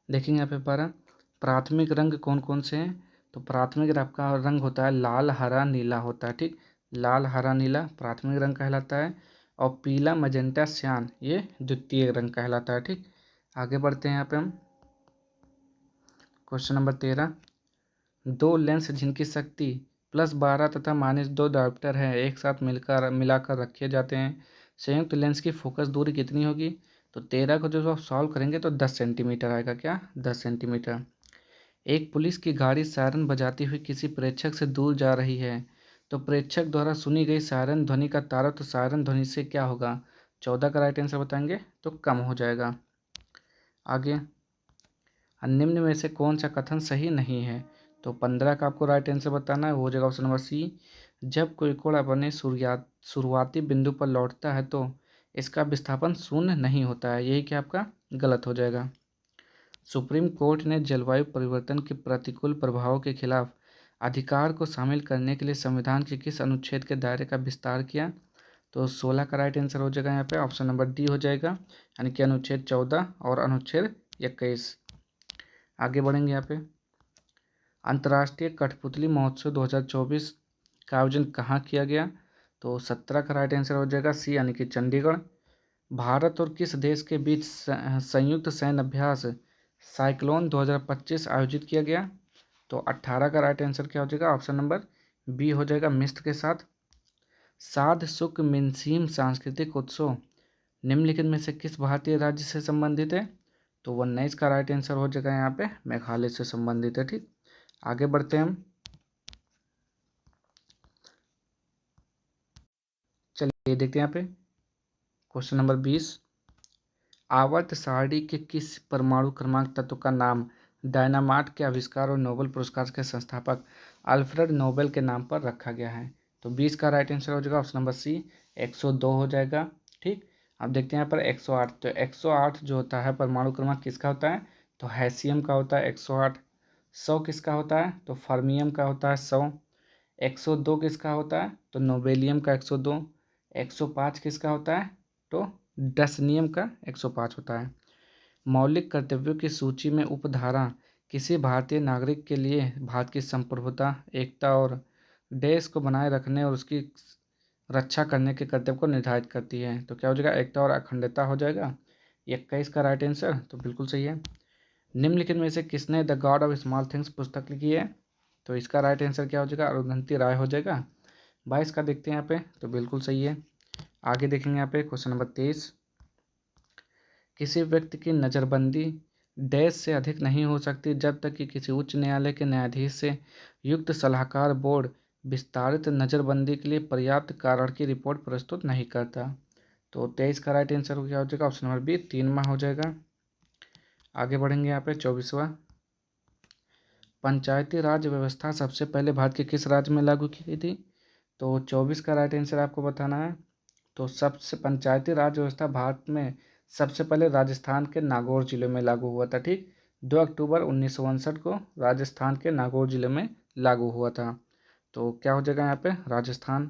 देखेंगे यहाँ पे 12 प्राथमिक रंग कौन कौन से हैं। तो प्राथमिक आपका रंग होता है लाल हरा नीला होता है, ठीक। लाल हरा नीला प्राथमिक रंग कहलाता है, और पीला मजेंटा श्यान ये द्वितीय रंग कहलाता है, ठीक। आगे बढ़ते हैं यहाँ पे हम। क्वेश्चन नंबर 13, दो लेंस जिनकी शक्ति +12 तथा -2 डायोप्टर है एक साथ मिलाकर रखे जाते हैं, संयुक्त लेंस की फोकस दूरी कितनी होगी। तो 13 को जो आप सॉल्व करेंगे तो 10 सेंटीमीटर आएगा, क्या 10 सेंटीमीटर। एक पुलिस की गाड़ी सायरन बजाती हुई किसी प्रेक्षक से दूर जा रही है, तो प्रेक्षक द्वारा सुनी गई सायरन ध्वनि का तारक तो सायरन ध्वनि से क्या होगा। 14 का राइट आंसर बताएंगे तो कम हो जाएगा। आगे, निम्न में से कौन सा कथन सही नहीं है। तो 15 का आपको राइट आंसर बताना है, वो हो जाएगा ऑप्शन नंबर सी। जब कोई कोण अपने शुरुआती बिंदु पर लौटता है तो इसका विस्थापन शून्य नहीं होता है, यही क्या आपका गलत हो जाएगा। सुप्रीम कोर्ट ने जलवायु परिवर्तन के प्रतिकूल प्रभावों के खिलाफ अधिकार को शामिल करने के लिए संविधान के किस अनुच्छेद के दायरे का विस्तार किया। तो 16 का राइट आंसर हो जाएगा यहाँ पे ऑप्शन नंबर डी हो जाएगा, यानी कि अनुच्छेद 14 और अनुच्छेद 21। आगे बढ़ेंगे यहाँ पे। अंतर्राष्ट्रीय कठपुतली महोत्सव 2024 का आयोजन कहाँ किया गया। तो 17 का राइट आंसर हो जाएगा सी, यानी कि चंडीगढ़। भारत और किस देश के बीच संयुक्त सैन्य अभ्यास साइक्लोन 2025 आयोजित किया गया। तो 18 का राइट आंसर क्या हो जाएगा, ऑप्शन नंबर बी हो जाएगा, मिस्र के साथ। साध सुक मिनसीम सांस्कृतिक उत्सव निम्नलिखित में से किस भारतीय राज्य से संबंधित है। तो 19 का राइट आंसर हो जाएगा यहाँ पे मेघालय से संबंधित है, ठीक। आगे बढ़ते हैं हम। चलिए देखते हैं यहाँ पे क्वेश्चन नंबर 20, आवर्त सारणी के किस परमाणु क्रमांक तत्व का नाम डायनामाइट के आविष्कार और नोबेल पुरस्कार के संस्थापक अल्फ्रेड नोबेल के नाम पर रखा गया है। तो 20 का राइट आंसर हो जाएगा ऑप्शन नंबर सी, 102 हो जाएगा, ठीक। अब देखते हैं यहाँ पर 108। तो 108 जो होता है परमाणु क्रमांक किसका होता है। तो हैसियम का होता है 108। 100 किसका होता है। तो फर्मियम का होता है 100। 102 किसका होता है। तो नोबेलियम का 102। 105 किसका होता है। तो डसनियम का 105 होता है। मौलिक कर्तव्यों की सूची में उपधारा किसी भारतीय नागरिक के लिए भारत की संप्रभुता, एकता और देश को बनाए रखने और उसकी रक्षा करने के कर्तव्य को निर्धारित करती है। तो क्या हो जाएगा, एकता और अखंडता हो जाएगा। 21 का राइट आंसर तो बिल्कुल सही है। निम्नलिखित में से किसने the God of small things पुस्तक लिखी है। तो इसका राइट आंसर क्या हो जाएगा, अरुंधति राय हो जाएगा। 22 का देखते हैं यहाँ पे, तो बिल्कुल सही है। आगे देखेंगे यहाँ पे क्वेश्चन नंबर 23, किसी व्यक्ति की नज़रबंदी डैश से अधिक नहीं हो सकती जब तक कि किसी उच्च न्यायालय के न्यायाधीश से युक्त सलाहकार बोर्ड विस्तारित नज़रबंदी के लिए पर्याप्त कारण की रिपोर्ट प्रस्तुत नहीं करता। तो 23 का राइट आंसर क्या हो जाएगा, ऑप्शन नंबर बी, 3 माह हो जाएगा। आगे बढ़ेंगे यहाँ पे 24वां, पंचायती राज व्यवस्था सबसे पहले भारत के किस राज्य में लागू की गई थी। तो 24 का राइट आंसर आपको बताना है। तो सबसे पंचायती राज व्यवस्था भारत में सबसे पहले राजस्थान के नागौर जिले में लागू हुआ था, ठीक। 2 अक्टूबर 1959 को राजस्थान के नागौर जिले में लागू हुआ था। तो क्या हो जाएगा यहाँ पे, राजस्थान।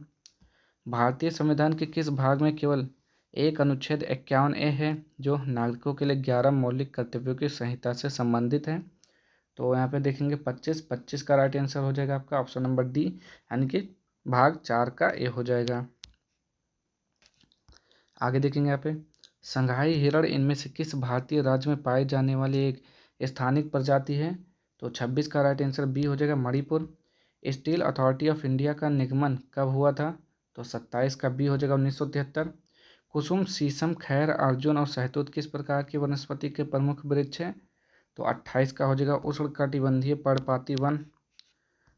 भारतीय संविधान के किस भाग में केवल एक अनुच्छेद 51A है जो नागरिकों के लिए 11 मौलिक कर्तव्यों की संहिता से संबंधित है। तो यहाँ पे देखेंगे 25 का राइट आंसर हो जाएगा आपका ऑप्शन नंबर डी, यानी कि भाग 4 का ए हो जाएगा। आगे देखेंगे यहाँ पे, संघाई हिरण इनमें से किस भारतीय राज्य में पाई जाने वाली एक स्थानिक प्रजाति है। तो 26 का राइट आंसर बी हो जाएगा, Manipur. Steel authority of India का निगमन कब हुआ था। तो 27 का बी हो जाएगा, 1973। कुसुम, शीशम, खैर, अर्जुन और सहतूत किस प्रकार की वनस्पति के प्रमुख वृक्ष हैं। तो 28 का हो जाएगा, उष्णकटिबंधीय पर्णपाती वन।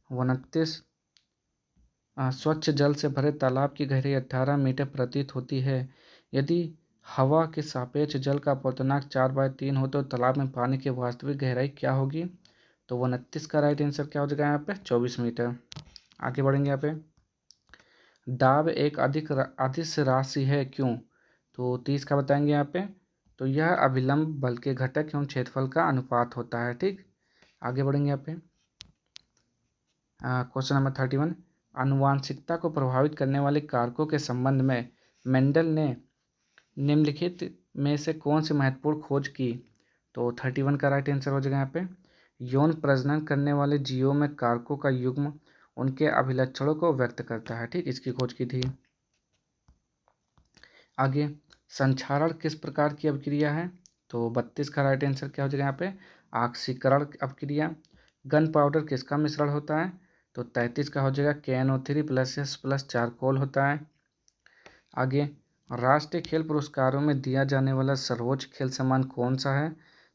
29, स्वच्छ जल से भरे तालाब की गहराई 18 मीटर प्रतीत होती है। यदि हवा के सापेक्ष जल का अपूर्णांक 4/3 हो तो तालाब में पानी की वास्तविक गहराई क्या होगी। तो 29 का राइट आंसर क्या हो जाएगा यहाँ पे, 24 मीटर। आगे बढ़ेंगे यहाँ पे, दाब एक अदिश राशि है क्यों। तो 30 का बताएंगे यहाँ पे। तो यह अभिलंब बल के घटक एवं क्षेत्रफल का अनुपात होता है, ठीक। आगे बढ़ेंगे यहाँ पे क्वेश्चन नंबर 31, आनुवांशिकता को प्रभावित करने वाले कारकों के संबंध में मेंडल ने निम्नलिखित में से कौन सी महत्वपूर्ण खोज की। तो 31 का राइट आंसर हो जाएगा यहाँ पे। यौन प्रजनन करने वाले जीवों में कारकों का युग्म उनके अभिलक्षणों को व्यक्त करता है। ठीक, इसकी खोज की थी। आगे, संक्षारण किस प्रकार की अभिक्रिया है? तो 32 का राइट आंसर क्या हो जाएगा यहाँ पे? ऑक्सीकरण अभिक्रिया। गन पाउडर किसका मिश्रण होता है? तो 33 का हो जाएगा KNO3 प्लस चारकोल होता है। आगे, राष्ट्रीय खेल पुरस्कारों में दिया जाने वाला सर्वोच्च खेल सम्मान कौन सा है?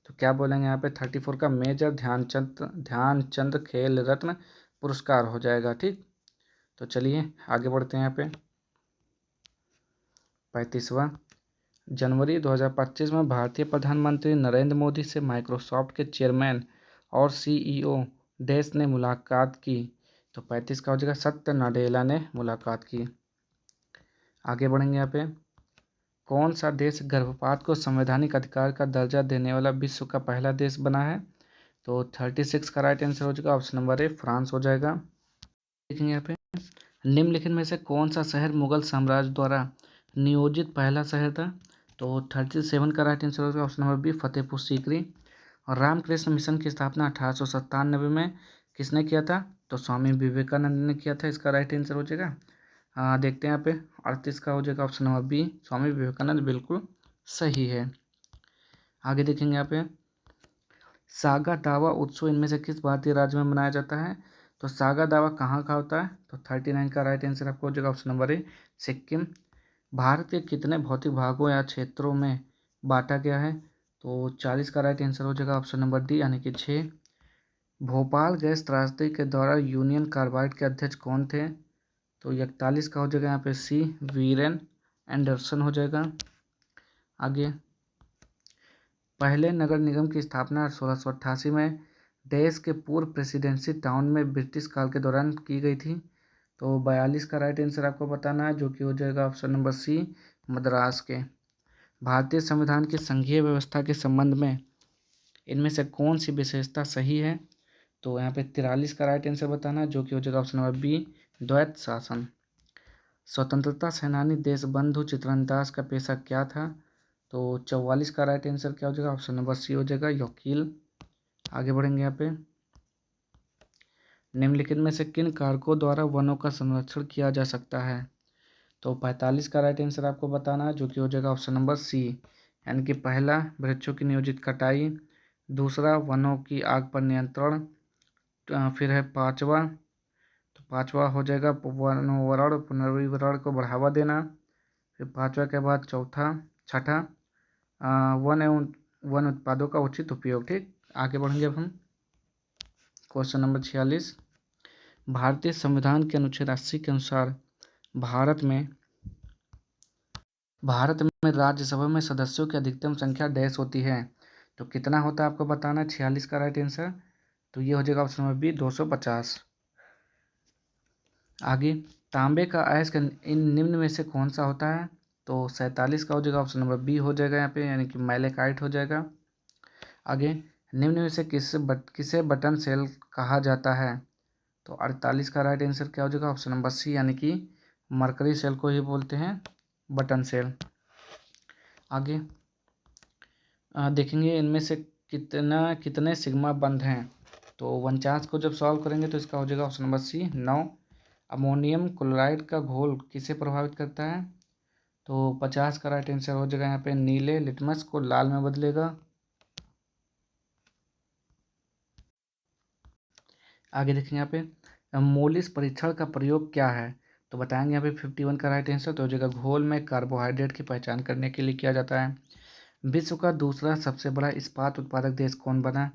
तो क्या बोलेंगे यहाँ पे? 34 का मेजर ध्यानचंद खेल रत्न पुरस्कार हो जाएगा। ठीक, तो चलिए आगे बढ़ते हैं यहाँ पे। 35वां, जनवरी 2025 में भारतीय प्रधानमंत्री नरेंद्र मोदी से माइक्रोसॉफ्ट के चेयरमैन और CEO डैश ने मुलाकात की। तो 35 का हो जाएगा सत्य नाडेला ने मुलाकात की। आगे बढ़ेंगे यहाँ पे। कौन सा देश गर्भपात को संवैधानिक अधिकार का दर्जा देने वाला विश्व का पहला देश बना है? तो 36 का राइट आंसर हो जाएगा ऑप्शन नंबर ए, फ्रांस हो जाएगा। देखेंगे यहाँ पे, निम्नलिखित में से कौन सा शहर मुगल साम्राज्य द्वारा नियोजित पहला शहर था? तो 37 का राइट आंसर हो जाएगा option number B, Fatehpur Sikri. और रामकृष्ण मिशन की स्थापना 1897 में किसने किया था? तो स्वामी विवेकानंद ने किया था। इसका राइट आंसर हो जाएगा, देखते हैं यहाँ पे, 38 का हो जाएगा option number B, Swami Vivekananda बिल्कुल सही है। आगे देखेंगे यहाँ पे, सागा दावा उत्सव इनमें से किस भारतीय राज्य में मनाया जाता है? तो सागा दावा कहाँ का होता है? तो 39 का राइट आंसर आपको हो जाएगा option number A, Sikkim. Bharat के कितने भौतिक भागों या क्षेत्रों में बांटा गया है? तो 40 का राइट आंसर हो जाएगा ऑप्शन नंबर डी, यानी कि 6। भोपाल गैस त्रासदी के दौरान यूनियन कार्बाइड के अध्यक्ष कौन थे? तो 41 का हो जाएगा यहाँ पे सी, वीरेन एंडरसन हो जाएगा। आगे, पहले नगर निगम की स्थापना 1688 में देश के पूर्व प्रेसिडेंसी टाउन में ब्रिटिश काल के दौरान की गई थी। तो 42 का राइट आंसर आपको बताना है, जो कि हो जाएगा ऑप्शन नंबर सी, मद्रास के। भारतीय संविधान की संघीय व्यवस्था के संबंध में इनमें से कौन सी विशेषता सही है? तो यहाँ पे 43 का राइट आंसर बताना है, जो कि हो जाएगा ऑप्शन नंबर बी, द्वैत शासन। स्वतंत्रता सेनानी देशबंधु चित्तरंदास का पेशा क्या था? तो 44 का राइट आंसर क्या हो जाएगा? ऑप्शन नंबर सी हो जाएगा, वकील। आगे बढ़ेंगे यहाँ पे, निम्नलिखित में से किन कारकों द्वारा वनों का संरक्षण किया जा सकता है? तो 45 का राइट आंसर आपको बताना है, जो कि हो जाएगा ऑप्शन नंबर सी, यानी कि पहला वृक्षों की नियोजित कटाई, दूसरा वनों की आग पर नियंत्रण, फिर है पांचवा, तो पांचवा हो जाएगा वनोवरण पुनर्विवरण को बढ़ावा देना, फिर पांचवा के बाद चौथा, छठा वन एवं वन उत्पादों का उचित उपयोग। ठीक, आगे बढ़ेंगे अब हम। क्वेश्चन नंबर 46, भारतीय संविधान के अनुच्छेद 80 के अनुसार भारत में राज्यसभा में सदस्यों की अधिकतम संख्या डैश होती है? तो कितना होता है आपको बताना है। 46 का राइट आंसर, तो ये हो जाएगा ऑप्शन नंबर बी, 250। आगे, तांबे का अयस्क इन निम्न में से कौन सा होता है? तो 47 का हो जाएगा ऑप्शन नंबर बी हो जाएगा यहाँ पे, यानी कि मैलेकाइट हो जाएगा। आगे, निम्न में से किसे बटन सेल कहा जाता है? तो 48 का राइट आंसर क्या हो जाएगा? ऑप्शन नंबर सी, यानी कि मरकरी सेल को ही बोलते हैं बटन सेल। आगे देखेंगे इनमें से कितने सिग्मा बंध हैं? तो 49 को जब सॉल्व करेंगे तो इसका हो जाएगा option number C, 9। Ammonium chloride का घोल किसे प्रभावित करता है? तो 50 का राइट आंसर हो जाएगा यहाँ पे नीले लिटमस को लाल में बदलेगा। आगे देखेंगे यहाँ पे, मोलिस परीक्षण का प्रयोग क्या है? तो बताएंगे यहाँ पे 51 का राइट आंसर, तो हो जाएगा घोल में कार्बोहाइड्रेट की पहचान करने के लिए किया जाता है। विश्व का दूसरा सबसे बड़ा इस्पात उत्पादक देश कौन बना?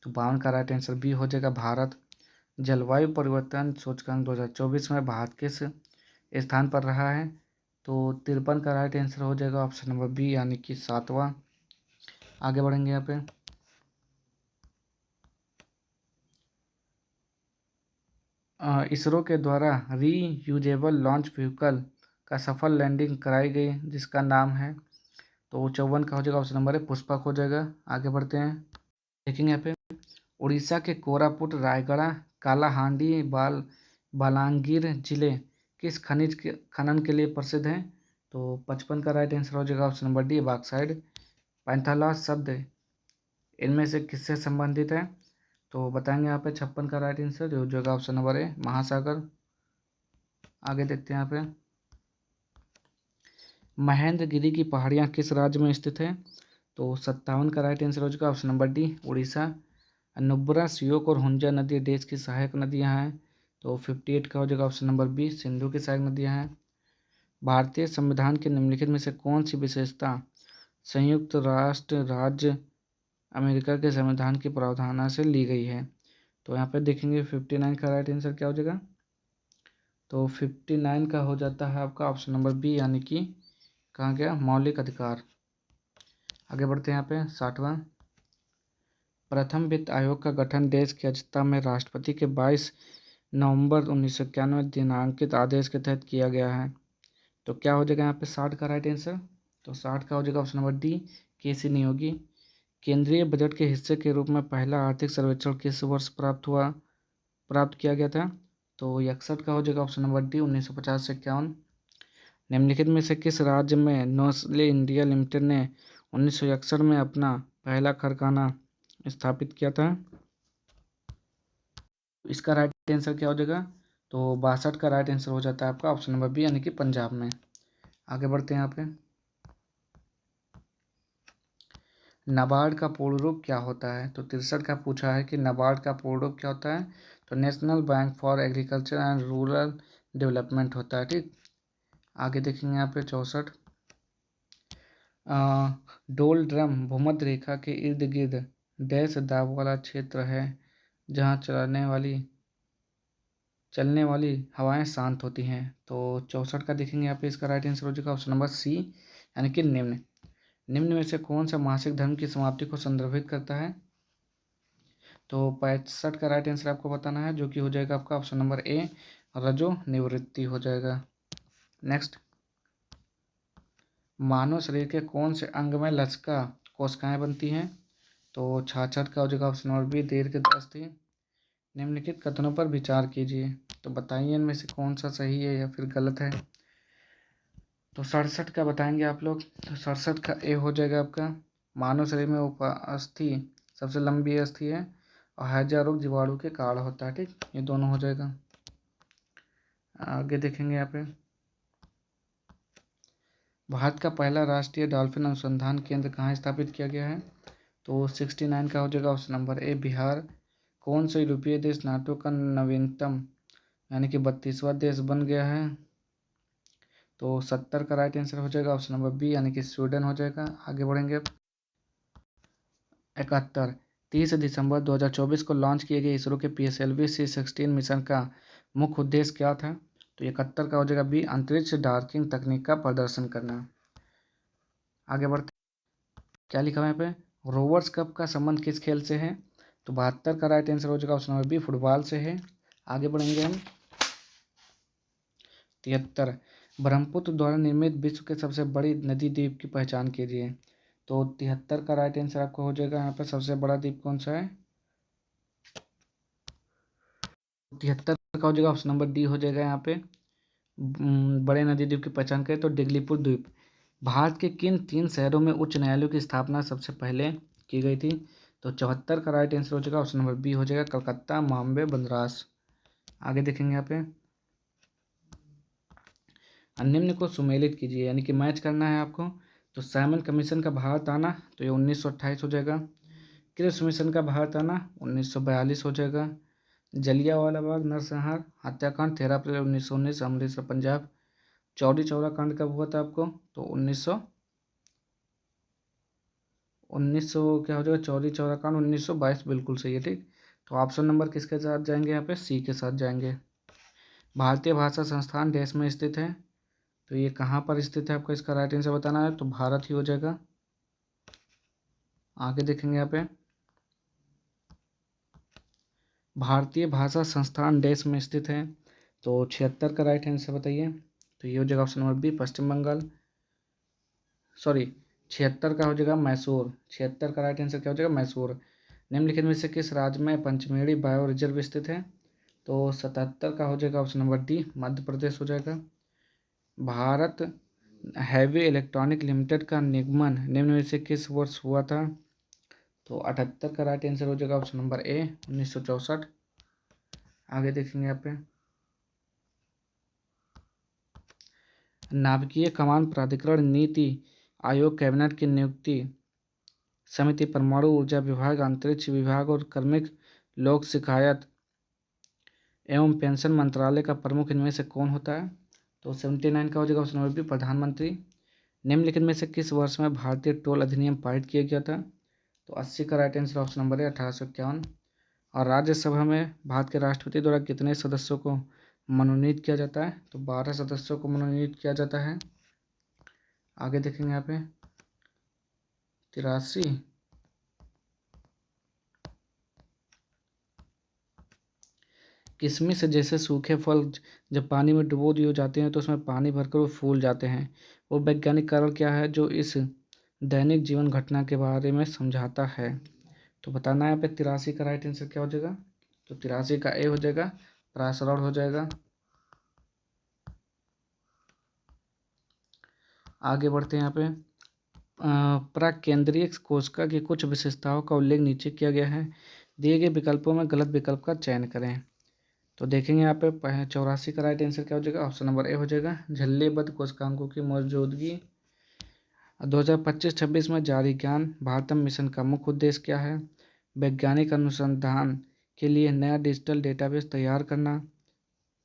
तो 52 का राइट आंसर बी हो जाएगा भारत। जलवायु परिवर्तन सूचकांक 2024 में भारत किस स्थान पर रहा है? तो 53 का राइट आंसर हो जाएगा ऑप्शन नंबर बी, यानी कि 7वां। आगे बढ़ेंगे यहाँ पे, इसरो के द्वारा रीयूजेबल लॉन्च व्हीकल का सफल लैंडिंग कराई गई जिसका नाम है? तो 54 का हो जाएगा ऑप्शन नंबर है पुष्पक हो जाएगा। आगे बढ़ते हैं, देखेंगे यहाँ पे, उड़ीसा के कोरापुट रायगढ़ कालाहांडी बालांगीर जिले किस खनिज के खनन के लिए प्रसिद्ध हैं? तो 55 का राइट आंसर हो जाएगा ऑप्शन नंबर डी, बॉक्साइट। पैंथालॉस शब्द इनमें से किससे संबंधित है? तो बताएंगे यहाँ पे 56 का राइट आंसर जो हो जाएगा ऑप्शन नंबर ए, महासागर। आगे देखते हैं यहाँ पे, महेंद्रगिरी की पहाड़ियाँ किस राज्य में स्थित है? तो 57 का राइट आंसर हो जाएगा option number D, Orissa. Nubra, Shyok और हुंजा नदी देश की सहायक नदियाँ हैं, तो 58 का हो जाएगा ऑप्शन नंबर बी, सिंधु की सहायक नदियाँ हैं। भारतीय संविधान के निम्नलिखित में से कौन सी विशेषता संयुक्त राष्ट्र राज्य अमेरिका के संविधान की प्रावधान से ली गई है? तो यहाँ पे देखेंगे 59 का राइट आंसर क्या हो जाएगा? तो 59 का हो जाता है आपका ऑप्शन नंबर बी, यानी कि कहाँ गया, मौलिक अधिकार। आगे बढ़ते हैं यहाँ पे 60वां, प्रथम वित्त आयोग का गठन देश की अध्यक्षता में राष्ट्रपति के 22 नवंबर 1991 दिनांकित आदेश के तहत किया गया है। तो क्या हो जाएगा यहाँ पे 60 का राइट आंसर? तो 60 का हो जाएगा ऑप्शन नंबर डी, केसी नियोगी। केंद्रीय बजट के हिस्से के रूप में पहला आर्थिक सर्वेक्षण किस वर्ष प्राप्त किया गया था? तो 61 का हो जाएगा ऑप्शन नंबर डी, 1950 से 51। निम्नलिखित में से किस राज्य में नेस्ले इंडिया लिमिटेड ने 1961 में अपना पहला कारखाना स्थापित किया था? इसका राइट आंसर क्या हो जाएगा? तो 62 का राइट आंसर हो जाता है आपका ऑप्शन नंबर बी, यानी कि पंजाब में। आगे बढ़ते हैं यहाँ पे, नाबार्ड का पूर्ण रूप क्या होता है? तो 63 का पूछा है कि नाबार्ड का पूर्ण रूप क्या होता है? तो national bank for agriculture and rural development होता है, ठीक। आगे देखेंगे यहाँ पे 64, डोल ड्रम भूमध्य रेखा के इर्द गिर्द डैश दाब वाला क्षेत्र है जहाँ चलने वाली हवाएं शांत होती हैं। तो 64 का देखेंगे यहाँ पे, इसका राइट आंसर हो जाएगा ऑप्शन नंबर सी, यानी कि निम्न। निम्न में से कौन सा मासिक धर्म की समाप्ति को संदर्भित करता है? तो 65 का राइट आंसर आपको बताना है, जो कि हो जाएगा आपका ऑप्शन नंबर ए, रजो निवृत्ति हो जाएगा। नेक्स्ट, मानव शरीर के कौन से अंग में लचका कोशिकाएं बनती हैं? तो 66 का हो जाएगा ऑप्शन नंबर बी, दीर्घ थी। निम्नलिखित कथनों पर विचार कीजिए, तो बताइए इनमें से कौन सा सही है या फिर गलत है। तो 67 का बताएंगे आप लोग, तो 67 का ए हो जाएगा आपका, मानव शरीर में अस्थि सबसे लंबी अस्थि है और हैजा रोग जीवाणु के कारण होता है, ठीक, ये दोनों हो जाएगा। आगे देखेंगे यहाँ पे, भारत का पहला राष्ट्रीय डॉल्फिन अनुसंधान केंद्र कहाँ स्थापित किया गया है? तो 69 का हो जाएगा ऑप्शन नंबर ए, बिहार। कौन सा यूरोपीय देश नाटो का नवीनतम यानी कि 32वां देश बन गया है? तो 70 का राइट आंसर हो जाएगा ऑप्शन नंबर बी, यानी कि स्वीडन हो जाएगा। आगे बढ़ेंगे, 71, 30 दिसंबर 2024 को लॉन्च किए गए इसरो के PSLV C-16 मिशन का मुख्य उद्देश्य क्या था? तो 71 का हो जाएगा बी, अंतरिक्ष डॉकिंग तकनीक का प्रदर्शन करना। आगे बढ़ते, क्या लिखा हुआ है यहाँ पे, रोवर्स कप का संबंध किस खेल से है? तो 72 का राइट आंसर हो जाएगा ऑप्शन नंबर बी, फुटबॉल से है। आगे बढ़ेंगे हम, 73, ब्रह्मपुत्र द्वारा निर्मित विश्व के सबसे बड़ी नदी द्वीप की पहचान कीजिए। तो 73 का राइट आंसर आपको हो जाएगा यहाँ पर, सबसे बड़ा द्वीप कौन सा है? 73 का हो जाएगा ऑप्शन नंबर डी हो जाएगा यहाँ पे, बड़े नदी द्वीप की पहचान करें तो डिगलीपुर द्वीप। भारत के किन 3 शहरों में उच्च न्यायालयों की स्थापना सबसे पहले की गई थी? तो 74 का राइट आंसर हो जाएगा ऑप्शन नंबर बी हो जाएगा, कलकत्ता, बॉम्बे, बंदरास। आगे देखेंगे यहाँ पे, निम्न को सुमेलित कीजिए, यानी कि मैच करना है आपको। तो साइमन कमीशन का भारत आना, तो ये 1928 हो जाएगा। क्रिप्स मिशन का भारत आना 1942 हो जाएगा। जलियांवाला बाग नरसंहार हत्याकांड 13 अप्रैल 1919 अमृतसर पंजाब। चौरी चौरा कांड कब हुआ था आपको? तो 1900 क्या हो जाएगा, चौरी चौरा कांड 1922, बिल्कुल सही है, ठीक। तो ऑप्शन नंबर किसके साथ जाएंगे यहाँ पे, सी के साथ जाएंगे। भारतीय भाषा संस्थान देश में स्थित है, तो ये कहाँ पर स्थित है आपको इसका राइट आंसर बताना है, तो भारत ही हो जाएगा। आगे देखेंगे यहाँ पे, भारतीय भाषा संस्थान देश में स्थित है, तो 76 का राइट आंसर बताइए। तो ये हो जाएगा ऑप्शन नंबर बी, पश्चिम बंगाल, सॉरी 76 का हो जाएगा मैसूर। 76 का राइट आंसर क्या हो जाएगा, मैसूर। निम्नलिखित में से किस राज्य में पंचमेड़ी बायो रिजर्व स्थित है? तो 77 का हो जाएगा option number D, Madhya Pradesh हो जाएगा। भारत हैवी इलेक्ट्रॉनिक लिमिटेड का निगमन निम्न में से किस वर्ष हुआ था? तो 78 का राइट आंसर हो जाएगा ऑप्शन नंबर ए 1964। आगे देखेंगे यहाँ पे नाभिकीय कमान प्राधिकरण नीति आयोग कैबिनेट की नियुक्ति समिति परमाणु ऊर्जा विभाग अंतरिक्ष विभाग और कार्मिक लोक शिकायत एवं पेंशन मंत्रालय का प्रमुख इनमें से कौन होता है? तो 79 का हो जाएगा ऑप्शन नंबर बी प्रधानमंत्री। निम्नलिखित में से किस वर्ष में भारतीय टोल अधिनियम पारित किया गया था? तो 80 का राइट आंसर ऑप्शन नंबर है 1851। और राज्यसभा में भारत के राष्ट्रपति द्वारा कितने सदस्यों को मनोनीत किया जाता है? तो 12 सदस्यों को मनोनीत किया जाता है। आगे देखेंगे यहाँ पे 83। किशमिश जैसे सूखे फल जब पानी में डुबो दिए जाते हैं तो उसमें पानी भरकर वो फूल जाते हैं। वो वैज्ञानिक कारण क्या है जो इस दैनिक जीवन घटना के बारे में समझाता है? तो बताना है यहाँ पे 83 का राइट आंसर क्या हो जाएगा? तो 83 का ए हो जाएगा पराशरण हो जाएगा। आगे बढ़ते हैं यहाँ पे प्राकेंद्रीय कोशिका की कुछ विशेषताओं का उल्लेख नीचे किया गया है। दिए गए विकल्पों में गलत विकल्प का चयन करें। तो देखेंगे यहाँ पे 84 का राइट आंसर क्या हो जाएगा? ऑप्शन नंबर ए हो जाएगा झिल्लीबद्ध कोशिकांकों की मौजूदगी। 2025-26 में जारी ज्ञान भारतम मिशन का मुख्य उद्देश्य क्या है? वैज्ञानिक अनुसंधान के लिए नया डिजिटल डेटाबेस तैयार करना।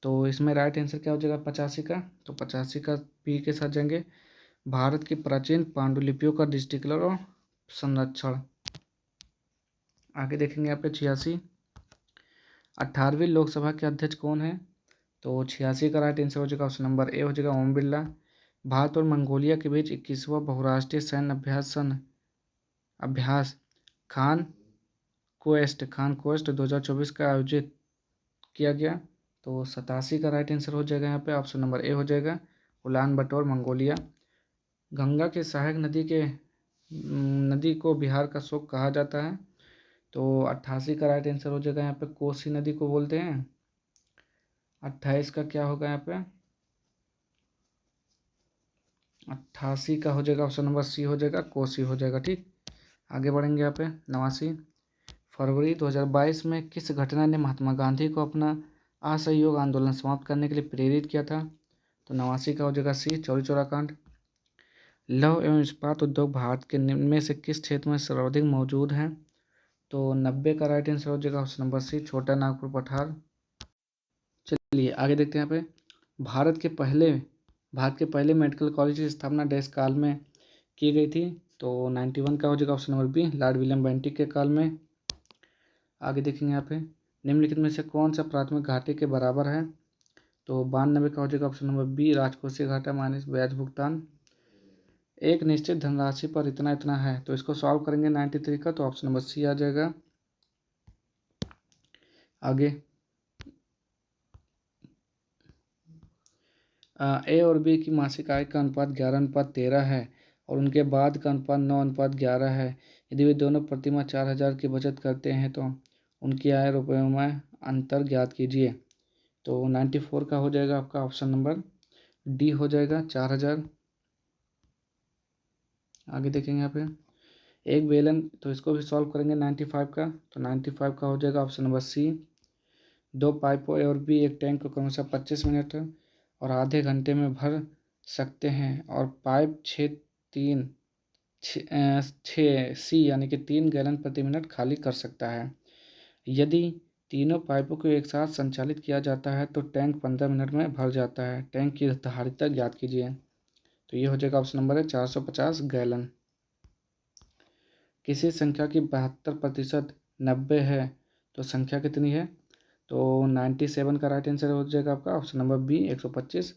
तो इसमें राइट आंसर क्या हो जाएगा 85 का? तो 85 का पी के साथ जाएंगे भारत की प्राचीन पांडुलिपियों का डिजिटल और संरक्षण। आगे देखेंगे यहाँ पे 86 18वीं लोकसभा के अध्यक्ष कौन है? तो 86 का राइट आंसर हो जाएगा ऑप्शन नंबर ए हो जाएगा ओम बिरला। भारत और मंगोलिया के बीच 21वां बहुराष्ट्रीय सैन्य अभ्यास खान क्वेस्ट 2024 का आयोजित किया गया। तो 87 का राइट आंसर हो जाएगा यहाँ पे ऑप्शन नंबर ए हो जाएगा उलान बटोर मंगोलिया। गंगा के सहायक नदी को बिहार का शोक कहा जाता है। तो 88 का राइट आंसर हो जाएगा यहाँ पे कोसी नदी को बोलते हैं। 28 का क्या होगा यहाँ पे? 88 का हो जाएगा ऑप्शन नंबर सी हो जाएगा कोसी हो जाएगा। ठीक, आगे बढ़ेंगे यहाँ पे 89 फरवरी 2022 में किस घटना ने महात्मा गांधी को अपना असहयोग आंदोलन समाप्त करने के लिए प्रेरित किया था? तो 89 का हो जाएगा सी चौरी चौरा कांड। लौह एवं इस्पात उद्योग भारत के निम्न में से किस क्षेत्र में सर्वाधिक मौजूद है? तो 90 का राइट आंसर हो जाएगा ऑप्शन नंबर सी छोटा नागपुर पठार। चलिए आगे देखते हैं यहाँ पे भारत के पहले मेडिकल कॉलेज की स्थापना डैश काल में की गई थी। तो 91 का हो जाएगा option number B Lord William Bentinck के काल में। आगे देखेंगे यहाँ पे निम्नलिखित में से कौन सा प्राथमिक घाटे के बराबर है? तो 92 का हो जाएगा ऑप्शन नंबर बी राजकोषीय घाटा माइनस ब्याज भुगतान। एक निश्चित धनराशि पर इतना इतना है तो इसको सॉल्व करेंगे 93 का तो ऑप्शन नंबर सी आ जाएगा। आगे ए और बी की मासिक आय का अनुपात 11:13 है और उनके बाद का अनुपात 9:11 है। यदि वे दोनों प्रतिमाह 4,000 की बचत करते हैं तो उनकी आय रुपयों में अंतर ज्ञात कीजिए। तो 94 का हो जाएगा आपका ऑप्शन नंबर डी हो जाएगा 4,000। आगे देखेंगे यहाँ पे एक बेलन तो इसको भी सॉल्व करेंगे 95 का तो 95 का हो जाएगा ऑप्शन नंबर सी। दो पाइपों ए और बी एक टैंक को क्रमशः 25 मिनट और आधे घंटे में भर सकते हैं और पाइप छः सी यानी कि 3 गैलन प्रति मिनट खाली कर सकता है। यदि तीनों पाइपों को एक साथ संचालित किया जाता है तो टैंक 15 मिनट में भर जाता है। टैंक की धारिता ज्ञात कीजिए। तो ये हो जाएगा ऑप्शन नंबर है 450 गैलन। किसी संख्या की 72% 90 है तो संख्या कितनी है? तो 97 का राइट आंसर हो जाएगा आपका option number B 125।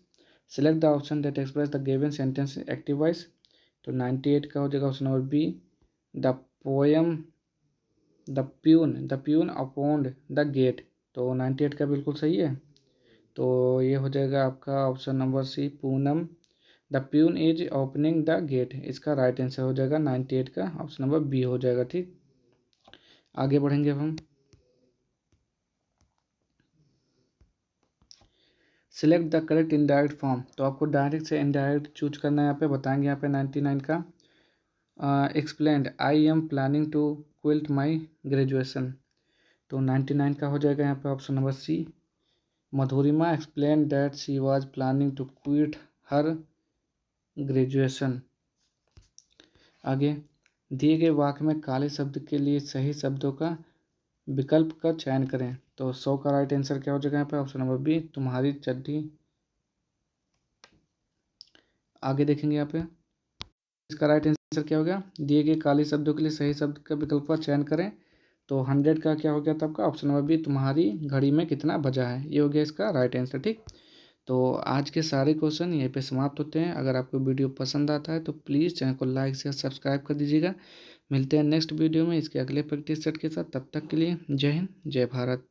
Select the option that express the given sentence active voice. तो 98 का हो जाएगा option number B the poem the peon opened the gate. तो 98 का बिल्कुल सही है। तो ये हो जाएगा आपका option number C Poonam the peon is opening the gate. इसका राइट आंसर हो जाएगा 98 का ऑप्शन नंबर बी हो जाएगा। ठीक, आगे बढ़ेंगे अब हम select the correct indirect form. तो आपको डायरेक्ट से इनडायरेक्ट चूज करना है। यहाँ पे बताएंगे यहाँ पे 99 का explained I am planning to quit my graduation. तो 99 का हो जाएगा यहाँ पे option number C. Madhurima explain that she was planning to quit her graduation. आगे दिए गए वाक्य में काले शब्द के लिए सही शब्दों का विकल्प का चयन करें। तो 100 का राइट आंसर क्या हो जाएगा यहाँ पे ऑप्शन नंबर बी, तुम्हारी चड्डी। आगे देखेंगे यहाँ पे इसका राइट आंसर क्या हो गया, दिए गए काले शब्दों के लिए सही शब्द का विकल्प का चयन करें। तो 100 का क्या हो गया था आपका ऑप्शन नंबर बी, तुम्हारी घड़ी में कितना बजा है, ये हो गया इसका राइट आंसर। ठीक, तो आज के सारे क्वेश्चन यहीं पे समाप्त होते हैं। अगर आपको वीडियो पसंद आता है तो प्लीज़ चैनल को लाइक शेयर सब्सक्राइब कर दीजिएगा। मिलते हैं नेक्स्ट वीडियो में इसके अगले प्रैक्टिस सेट के साथ। तब तक के लिए जय हिंद जय भारत।